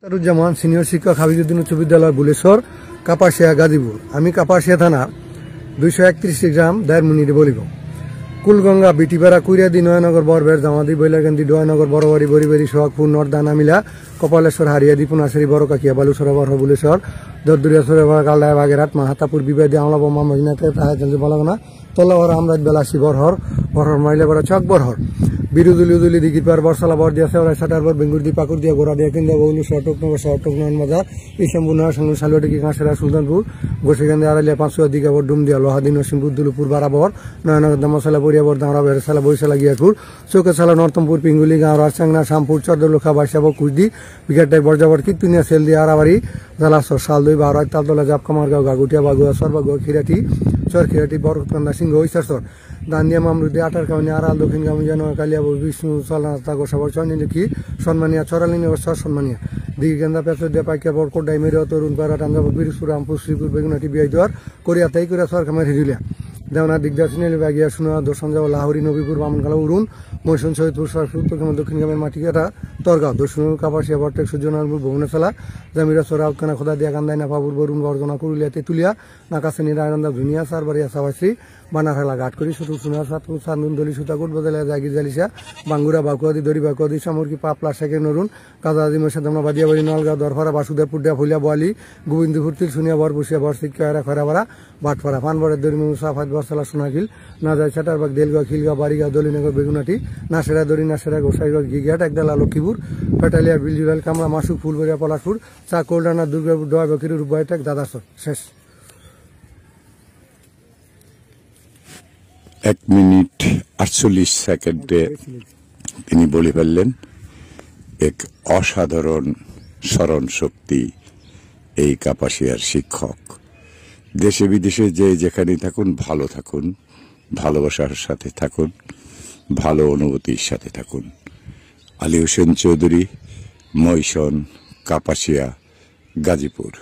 তারুজ্জামান senior শিক্ষক হাবিজুদ্দিন উচ্চ বিদ্যালয় বুলেশ্বর কাপাসিয়া গাজীপুর। আমি কাপাসিয়া থানা 231 গ্রাম দায়েরমুনিরে বলিব। কুলগঙ্গা বিটিপাড়া কুইরাদি নয়নগর বরবের জামাদি বৈলাকান্দি ডোয়ানগর বড়বাড়ি বরিবাড়ি সোহাগপুর নর্দানা মিলা কপালেশ্বর হারিয়াদি পুনাশারি বড় কাকিয়া বালুসরা বরহ বুলেশ্বর দরদুরিয়া সরেবা কালদায় বাগেরহাট মাহাতাপুর বিবাদী আমলা বোমা মহিনাতে তাহাজঞ্জ বলাগনা তল্লাহর আমরাজ বেলাসি বরহর বরহর মাইলাপাড়া চক বরহর বিরুদুলি উদুলি দিঘির পার বরসালা বর দিয়া সেওরাই সাটার বর বেঙ্গুর দি পাকুর দিয়া গোড়া দিয়া কিন্দা বৌলু শহটক নয়ন বাজার ইসলামপুর নয় সঙ্গে সালুয়াটিকি কাঁসেরা সুলতানপুর গোসিকান্দি আড়ালিয়া পাঁচশো দিঘা বর ডুমদিয়া লোহাদিন নসিমপুর দুলুপুর বারাবর নয়নগর দামাশালা বরিয়াবর দামরা বেরসালা বৈশালা গিয়াকুর চৌকেশালা নর্তমপুর পিঙ্গুলি গাঁওরা চাংনা শামপুর চর্দলোখা বাসাবো কুচদি বিঘাটাই বরজাবর কীর্তনিয়া সেল দিয়ে আড়াবাড়ি জালাসর শালদই বারোয় তালতলা জাপকামারগাঁও গাগুটিয়া বাগুয়া সরবাগুয়া খিরাটি চরখিরাটি বরকান্দা সিংহ ঐশাসর দান্দিয়া মামরুদি আটার কাউনি আড়াল দক্ষিণ গামী জানোয়া কালিয়া বিষ্ণু চলনাস্তা গোসাবর চন্দ্রলিখি সন্মানিয়া চরালিনী সর সন্মানিয়া দিঘি গেন্দা পেঁচদিয়া পাইকা বর কোডাই মেরিয়া তরুণ পাড়া টান্দাপুর বিরুসপুর রামপুর শ্রীপুর বেগুনাটি বিয়াইদুয়ার কোরিয়া তাই কোরিয়া সরকামের হিরিলিয়া দেওনা দিগদার সিনেলি বাগিয়া শুনা দোসঞ্জাও লাহোরি নবীপুর বামনখালা উরুন মৈশুন শহীদপুর সরপুর উত্তরখান দক্ষিণ গ্রামের মাটিকাটা তরগাঁও দক্ষিণ কাপাসিয়া বরটেক সূর্যনারায়ণপুর ভুবনেশ্বলা জামিরা সোরা উৎকানা খোদা দিয়া কান্দাই নাফাপুর বরুণ বর্জনা কুরুলিয়া তেতুলিয়া নাকাশানি রায়নন্দা ধুনিয়া সারবাড়িয়া সাবাশ্রী বানাখালা ঘাটকরি সুতুল সুনা সাতপুর সান্দুন দলি সুতাকুট বদলা জাগির জালিসা বাঙ্গুরা বাকুয়াদি দড়ি বাকুয়াদি সামরকি পাপলা শেখের নরুন কাজাদি মশাদামনা বাদিয়াবাড়ি নলগাঁও দরফারা বাসুদেবপুর ডিয়া ফুলিয়া বোয়ালি গোবিন্দপুর তিল সুনিয়া বর বসিয়া বর সিটকায়রা খয়রাপাড়া বাটপাড়া ফানবরের দড়ি সাফাত বরসালা সোনাখিল নাজাই ছাটারবাগ দেলগাঁও খিলগাঁও বাড়িগাঁও দলিনগর বেগুনাটি নাসেরা দড়ি নাসেরা গোসাইগাঁও ঘিঘাট একদালা লক্ষ্মীপুর পেটালিয়া বিলজুরাল কামরা মাসুক ফুলবরিয়া পলাশপুর চা কোলডানা দুর্গাপুর ডোয়া বকিরুর বয়টেক দাদাসর শেষ। 1 মিনিট 48 সেকেন্ডে তিনি বলে ফেললেন এক অসাধারণ স্মরণ শক্তি এই কাপাসিয়ার শিক্ষক। দেশে বিদেশে যে যেখানে থাকুন ভালো থাকুন, ভালোবাসার সাথে থাকুন, ভালো অনুভূতির সাথে থাকুন। আলী হোসেন চৌধুরী, মৈশন, কাপাসিয়া, গাজীপুর।